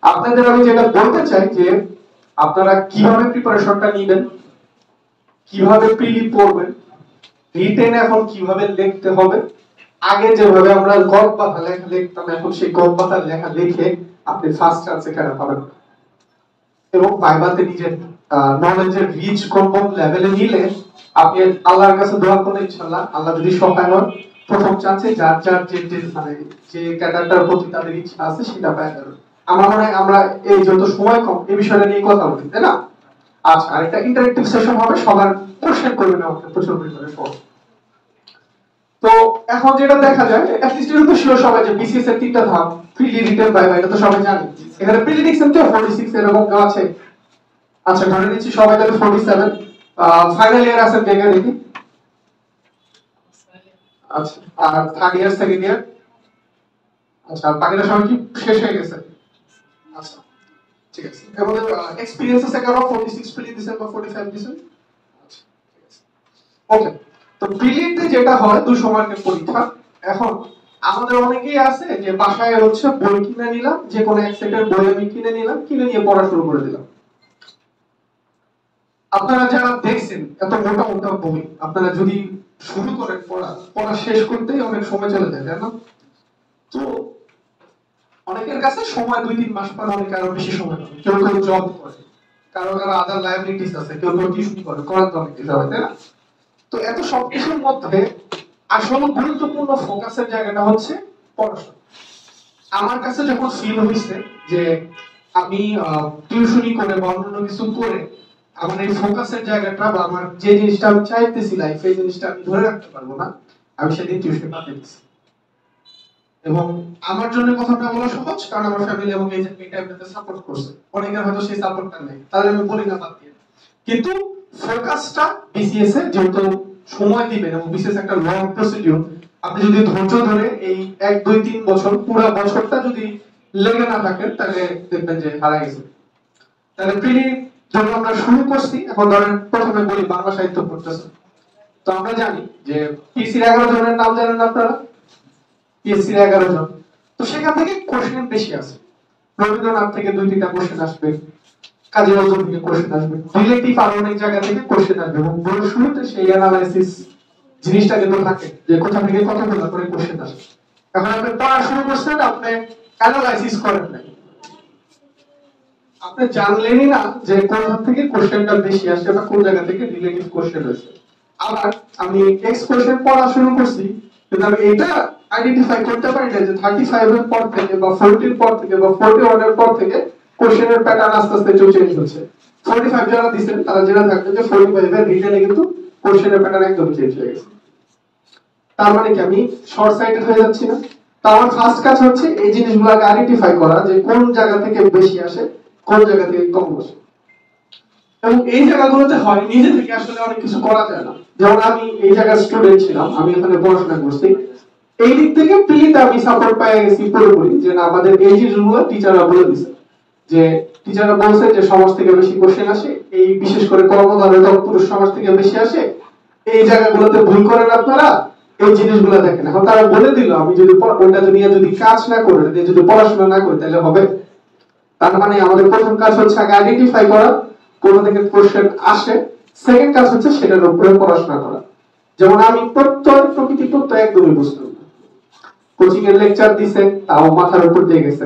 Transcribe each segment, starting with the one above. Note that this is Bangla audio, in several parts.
আপনাদের আমি যেটা বলতে চাই যে আপনারা কিভাবে প্রিপারেশনটা নেবেন, কিভাবে প্রিলি পড়বেন, রিটেন এখন কিভাবে লিখতে হবে। আগে যেভাবে আমরা গল্প পাতা লেখা লিখতাম, এখন সেই গল্প পাতা লেখা লিখে আপনি ফার্স্ট চান্স এখানে পাবেন। এবং ভাইভাতে নিজের নলেজের রিচ কোন লেভেলে নিলে আপনি আল্লাহর কাছে দোয়া করলে ইনশাআল্লাহ আল্লাহ যদি সহায় হন, প্রথম চান্সে যার যার যে মানে যে ক্যাডারটার প্রতি তাদের ইচ্ছা আছে সেটা পাওয়া যাবে। আমার মনে হয় আমরা এই যত সময় কম এই বিষয়টা নিয়ে কথা বলি, তাই না? আচ্ছা, আরেকটা ইন্টারেক্টিভ সেশন হবে, সবার কোশ্চেন করবেন আমাকে প্রচুর পরিমাণে পর। তো এখন যেটা দেখা যায় অ্যাটলিস্ট এটা তো শিওর সবাই যে বিসিএস এর তিনটা ধাপ, প্রিলি, রিটেন, ভাইভা, এটা তো সবাই জানে। এখানে প্রিলি লিখছেন তো 46 এরকম কেউ আছে? আচ্ছা, ধরে নিচ্ছি সবাই তাহলে 47। ফাইনাল ইয়ার আছেন কে কে দেখি? আচ্ছা, আর থার্ড ইয়ার, সেকেন্ড ইয়ার? আচ্ছা, আর বাকিরা সবাই কি শেষ হয়ে গেছে? আচ্ছা, ঠিক আছে। এবং এক্সপেরিয়েন্স আছে কারো 46 প্রিলি দিবেন বা 45 দিবেন? আচ্ছা, ঠিক আছে। ওকে, তো প্রিলিতে যেটা হয় 200 মার্কের পরীক্ষা। এখন আমাদের অনেকেই আছে যে বাসায় হচ্ছে বই কিনে নিলাম, যে কোনো এক সেটের বই আমি কিনে নিলাম, কিনে নিয়ে পড়া শুরু করে দিলাম। আপনারা যারা দেখছেন এত মোটা মোটা বই, আপনারা যদি শুরু করেন পড়া শেষ করতেই অনেক সময় চলে যায়, তাই না? তো অনেকের কাছে সময় 2-3 মাস পর, অনেক আরো বেশি সময় পাবে। কেউ কেউ জব করে, কারো কারো আদার লাইবিলিটিস আছে, কেউ কেউ টিউশন করে, করার তো অনেক কিছু হবে, তাই না? তো এত সবকিছুর মধ্যে আসলে গুরুত্বপূর্ণ ফোকাসের জায়গাটা হচ্ছে পড়াশোনা। আমার কাছে যখন ফিল হইছে যে আমি টিউশনি করে বা অন্য কিছু করে আমার এই ফোকাসের জায়গাটা বা আমার যে জিনিসটা আমি চাইতেছি লাইফে, এই জিনিসটা আমি ধরে রাখতে পারবো না, আমি সেদিন টিউশন বাদ দিয়েছি। এবং আমার জন্য কথাটা বলা সহজ, কারণ আমার ফ্যামিলি এবং এই টাইমটাতে সাপোর্ট করছে। অনেকের হয়তো সেই সাপোর্টটা নেই, তাহলে আমি বলি না বাদ দিয়ে। কিন্তু ফোকাসটা বিসিএস এ যেহেতু সময় দিবেন এবং বিসিএস একটা লং প্রসিডিউর, আপনি যদি ধৈর্য ধরে এই 1-2-3 বছর পুরো বছরটা যদি লেগে না থাকেন, তাহলে দেখবেন যে হারাই গেছে। তাহলে প্রিলি যখন আমরা শুরু করছি, এখন ধরেন প্রথমে বলি বাংলা সাহিত্য পড়তেছে, তো আমরা জানি যে পিসির 11 জনের নাম জানেন আপনারা? পিএসসি 11 জন, তো সেখান থেকে কোশ্চেন বেশি আছে। রবীন্দ্রনাথ থেকে 2-3টা কোশ্চেন আসবে, কাজী নজরুল থেকে কোশ্চেন আসবে, রিলেটিভ আর অনেক জায়গা থেকে কোশ্চেন আসবে, এবং বইয়ের শুরুতে সেই অ্যানালাইসিস জিনিসটা কিন্তু থাকে যে কোথা থেকে কতগুলো করে কোশ্চেন আসে। এখন আপনি পড়া শুরু করছেন, আপনি অ্যানালাইসিস করেন নাই, আপনি জানলেনই না যে কোথা থেকে কোশ্চেনটা বেশি আসে বা কোন জায়গা থেকে রিলেটিভ কোশ্চেন আসে। আবার আমি এক্স কোশ্চেন পড়া শুরু করছি, কিন্তু আমি এটা আইডেন্টিফাই করতে পারি না যে 35 এর পর থেকে বা 40 এর পর থেকে বা 41 এর পর থেকে কোশ্চেনের প্যাটার্ন আস্তে আস্তে চেঞ্জ হচ্ছে। 45 যারা দিবেন তারা জেনে থাকবেন যে 45 এর রিটেনে কিন্তু কোশ্চেনের প্যাটার্ন একদম চেঞ্জ হয়ে গেছে। তার মানে কি আমি শর্ট সাইটেড হয়ে যাচ্ছি না? তো আমার ফার্স্ট কাজ হচ্ছে এই জিনিসগুলোকে আইডেন্টিফাই করা যে কোন জায়গা থেকে বেশি আসে, কোন জায়গা থেকে কম আসে। এবং এই জায়গাগুলোতে হয় নিজে থেকে আসলে অনেক কিছু করা যায় না। যেমন আমি এই জায়গার স্টুডেন্ট ছিলাম, আমি এখানে পড়াশোনা করছি, এই দিক থেকে প্রিলিতে আমি সাপোর্ট পেয়ে গেছি পুরোপুরি, যে না আমাদের এই জিনিসগুলো টিচাররা বলে দিছে, যে টিচাররা বলছে যে সমাজ থেকে বেশি কোশ্চেন আসে, এই বিশেষ করে কর্মধারয় পুরুষ সমাজ থেকে বেশি আসে, এই জায়গাগুলোতে ভুল করেন আপনারা, এই জিনিসগুলো দেখেন। এখন তারা বলে দিল, আমি যদি ওইটা নিয়ে যদি কাজ না করে, যদি পড়াশোনা না করি, তাহলে হবে? তার মানে আমাদের প্রথম কাজ হচ্ছে আগে আইডেন্টিফাই করা কোন থেকে কোশ্চেন আসে, সেকেন্ড কাজ হচ্ছে সেটার উপরে পড়াশোনা করা। যেমন আমি প্রকৃতি তত্ত্ব একদমই বুঝতাম না, কোচিং এর লেকচার দিছে, তাও মাথার উপর দিয়ে গেছে।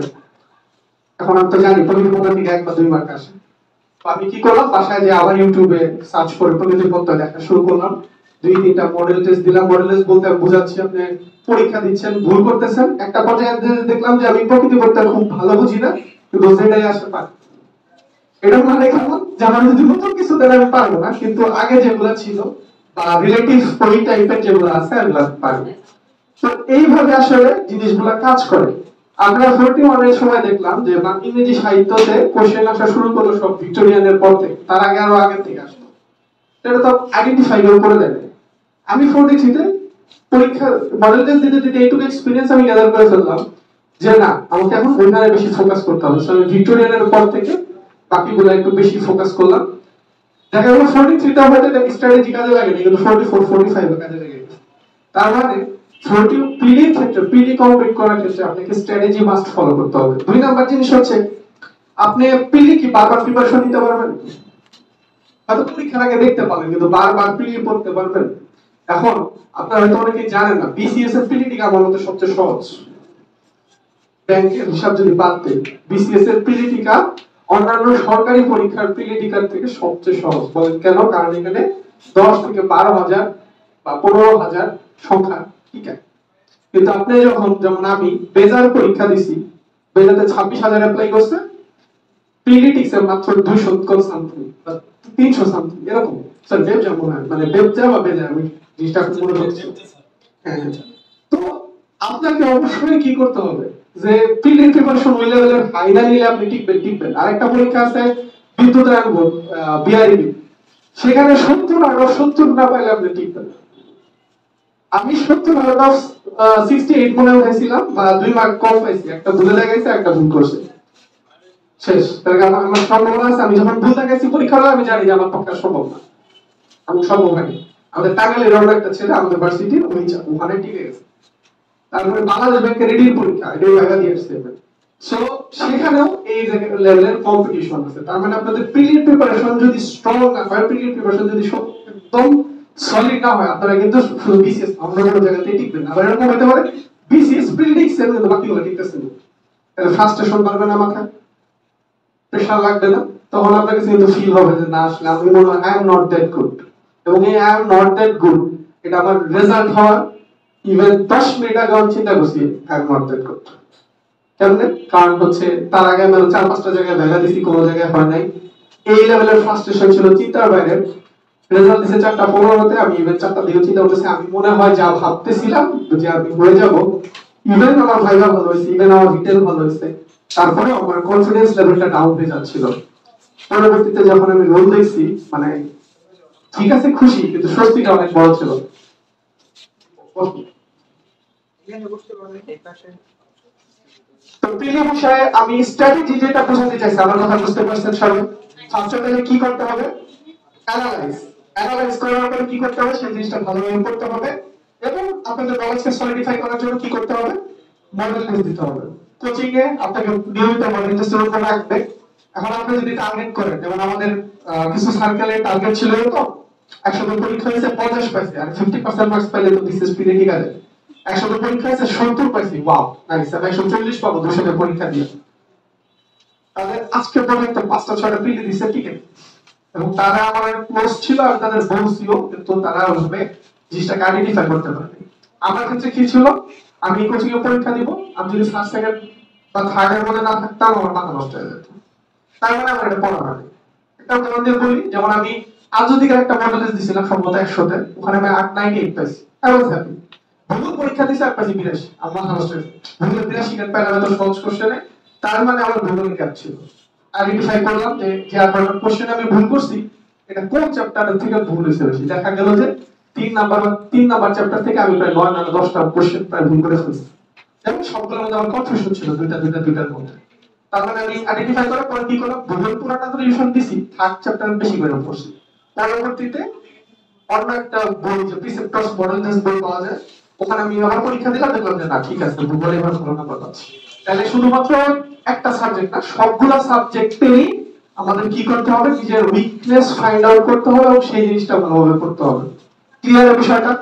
এখন আমি তো জানি প্রকৃতি তত্ত্ব থেকে 1 বা 2 মার্ক আসে। তো আমি কি করলাম, বাসায় যে আবার ইউটিউবে সার্চ করে প্রকৃতি তত্ত্ব দেখা শুরু করলাম, 2-3টা মডেল টেস্ট দিলাম। মডেল টেস্ট বলতে আমি বুঝাচ্ছি, আপনি পরীক্ষা দিচ্ছেন, ভুল করতেছেন। একটা পর্যায়ে দেখলাম যে আমি প্রকৃতি তত্ত্ব খুব ভালো বুঝি না, কিন্তু সেটাই আসে পারি। এটা মানে কেমন, জানার যদি নতুন কিছু তাহলে আমি পারবো না, কিন্তু আগে যেগুলো ছিল বা রিলেটিভ ওই টাইপের যেগুলো আছে আমি পারবো। তো এইভাবে আসলে জিনিসগুলো কাজ করে। আমরা 41 এর সময় দেখলাম যে ইংরেজি সাহিত্যতে কোশ্চেন আসা শুরু করলো সব ভিক্টোরিয়ানের পর থেকে, তার আগে আরো আগে থেকে আসতো। এটা তো আইডেন্টিফাই করে দেয়। আমি 43 তে পরীক্ষা মডেল টেস্ট দিতে দিতে এইটুকু এক্সপেরিয়েন্স আমি গ্যাদার করে ফেললাম যে না, আমাকে এখন ওইখানে বেশি ফোকাস করতে হবে। আমি ভিক্টোরিয়ানের পর থেকে বাকিগুলো একটু বেশি ফোকাস করলাম। দেখা গেল 43 টা হয়তো স্ট্র্যাটেজি কাজে লাগেনি, কিন্তু 44-45 এ কাজে লেগে গেছে। তার মানে 40 পিডি ক্ষেত্রে, পিডি কমপ্লিট করার ক্ষেত্রে আপনাকে স্ট্র্যাটেজি মাস্ট ফলো করতে হবে। দুই নাম্বার জিনিস হচ্ছে আপনি প্রিলি কি বারবার প্রিপারেশন নিতে পারবেন? হয়তো পরীক্ষার আগে দেখতে পারেন কিন্তু বারবার প্রিলি পড়তে পারবেন? এখন আপনারা হয়তো অনেকেই জানেন না, বিসিএস এর প্রিলিটি আমার মতে সবচেয়ে সহজ। ব্যাংকের হিসাব যদি বাদ দেন, বিসিএস এর প্রিলিটিকা অন্যান্য সরকারি পরীক্ষার প্রিলিটিকার থেকে সবচেয়ে সহজ। বলেন কেন? কারণ এখানে 10 থেকে 12,000 বা 15,000 সংখ্যা ঠিক আছে। কিন্তু আপনি যখন, যেমন আমি বেজার পরীক্ষা দিছি, বেজাতে 26,000 অ্যাপ্লাই করছে, প্রিলিটিক্স এর মাত্র 200 সামথিং বা 300 সামথিং এরকম। স্যার বেবজা মনে হয়, মানে বেবজা বা বেজা, আমি জিনিসটা মনে হচ্ছে। হ্যাঁ, তো আপনাকে অবশ্যই কি করতে হবে যে প্রিলি প্রিপারেশন ওই লেভেলের ফাইনাল নিলে আপনি টিকবেন। আরেকটা পরীক্ষা আছে বিদ্যুৎ আইন বোর্ড, বিআরবি, সেখানে 70 আউট অফ 70 না পাইলে আপনি টিকবেন। আমি 70 আউট অফ 68 মনে হয়েছিলাম, বা 2 মার্ক কম পাইছি, একটা ভুলে লাগাইছে, একটা ভুল করছে, শেষ। তার কারণ আমার সম্ভাবনা আছে, আমি যখন ভুল লাগাইছি পরীক্ষা হলে আমি জানি যে আমার পক্ষে সম্ভব না, আমি সম্ভব হয়নি। আমাদের টাঙ্গাইলের অন্য একটা ছেলে আমাদের ভার্সিটির ওখানে টিকে গেছে। তারপরে বাংলাদেশ ব্যাংকের রেডির পরীক্ষা, এটাই ভাইবা দিয়ে আসছে। সো সেখানেও এই লেভেলের কম্পিটিশন আছে। তার মানে আপনাদের প্রিলি প্রিপারেশন যদি স্ট্রং না হয়, প্রিলি প্রিপারেশন যদি একদম সলিড না হয়, আপনারা কিন্তু শুধু বিসিএস অন্য কোনো জায়গাতে টিকবেন না। আবার এরকম হতে পারে বিসিএস প্রিলিটিক্স এর মধ্যে বাকিগুলো টিকতেছে না, তাহলে ফ্রাস্ট্রেশন বাড়বে না, মাথায় প্রেশার লাগবে না, তখন আপনার কাছে কিন্তু ফিল হবে যে না, আসলে আমি মনে হয় I am not that good. এবং এই I am not that good এটা আমার রেজাল্ট হওয়ার ইভেন 10 মিনিট আগে আমি চিন্তা করছি I am not that good. কেমনে? কারণ হচ্ছে তার আগে আমি 4-5টা জায়গায় ভেঙা দিছি, কোনো জায়গায় হয় নাই। এই লেভেলের ফ্রাস্ট্রেশন ছিল চিন্তার বাইরে। রেজাল্ট দিছে 4:15 আমি ইভেন 4টার দিকে চিন্তা করতেছি, আমি মনে হয় যা ভাবতেছিলাম যে আমি হয়ে যাব, ইভেন আমার ভাইবা ভালো হয়েছে, ইভেন আমার রিটেল ভালো হয়েছে, তারপরে আমার কনফিডেন্স লেভেলটা ডাউন হয়ে যাচ্ছিল। পরবর্তীতে যখন আমি রোল দেখছি, মানে ঠিক আছে খুশি, কিন্তু স্বস্তিটা অনেক বড় ছিল। তো প্রিলি বিষয়ে আমি স্ট্র্যাটেজি যেটা বোঝাতে চাইছি, আমার কথা বুঝতে পারছেন সবাই? ফার্স্ট অফ অল কি করতে হবে? অ্যানালাইজ করার পরে কি করতে হবে, সেই জিনিসটা ভালোভাবে করতে হবে। এবং আপনাদের নলেজকে সলিডিফাই করার জন্য কি করতে হবে? মডেল টেস্ট দিতে হবে। কোচিং এ আপনাকে নিয়মিত মডেল টেস্টের উপর রাখবে। এখন আপনি যদি টার্গেট করেন, যেমন আমাদের কিছু সার্কেলের টার্গেট ছিল তো 100 জন পরীক্ষা হয়েছে 50 পাইছে, আর 50% মার্কস পাইলে তো বিশেষ পিরিয়ড ঠিক আছে। 100 জন পরীক্ষা হয়েছে 70 পাইছি, ওয়াও নাইস, আমি 140 পাবো 200 জন পরীক্ষা দিয়ে। তাহলে আজকে পর্যন্ত 5টা-6টা পিরিয়ড দিছে ঠিক আছে। এবং তারা আমার ক্লোজ ছিল আর তাদের বউ ছিল, কিন্তু তারা ওইভাবে জিনিসটাকে আইডেন্টিফাই করতে পারেনি। আমার ক্ষেত্রে কি ছিল, আমি কোচিং এ পরীক্ষা দিব, আমি যদি ফার্স্ট সেকেন্ড বা থার্ড এর মধ্যে না থাকতাম আমার মাথা নষ্ট হয়ে যেত। তার মানে আমার এটা পড়া হয়নি। একটা উদাহরণ দিয়ে বলি, যেমন আমি আজদিকের একটা মডেল টেস্ট দিছিলাম সম্ভবত 100-তে, ওখানে আমি 98 পাইছি, আই ওয়াজ হ্যাপি। ভূগোল পরীক্ষা দিছি আর পাইছি 82, আমার মাথা নষ্ট হয়েছে। ভূগোলে 82 কেন পাইলাম, এত সহজ কোশ্চেনে? তার মানে আমার ভূগোলে গ্যাপ ছিল। আইডেন্টিফাই করলাম যে যে আপনার কোশ্চেন আমি ভুল করছি, এটা কোন চ্যাপ্টার থেকে ভুল হয়েছে বেশি। দেখা গেল যে 3 নাম্বার চ্যাপ্টার থেকে আমি প্রায় 9 না 10টা কোশ্চেন প্রায় ভুল করে ফেলছি। এবং সবগুলোর মধ্যে আমার কনফিউশন ছিল দুইটার মধ্যে। তার মানে আমি আইডেন্টিফাই করার পর কি করলাম, ভূগোল পুরাটা তো রিভিশন দিছি, থার্ড চ্যাপ্টার বেশি করে পড়ছি। পরবর্তীতে অন্য একটা বই, যে প্রিসেপ্টরস মডেল টেস্ট বই পাওয়া যায়, ওখানে আমি আবার পরীক্ষা দিলাম, দেখলাম যে না ঠিক আছে, ভূগোলে এবার ভালো নাম্বার পাচ্ছি। তাহলে শুধুমাত্র একটা সাবজেক্ট না, সবগুলা সাবজেক্টেরই আমাদের কি করতে হবে, নিজের উইকনেস ফাইন্ড আউট করতে হবে এবং সেই জিনিসটা ভালোভাবে করতে হবে। ক্লিয়ার বিষয়টা?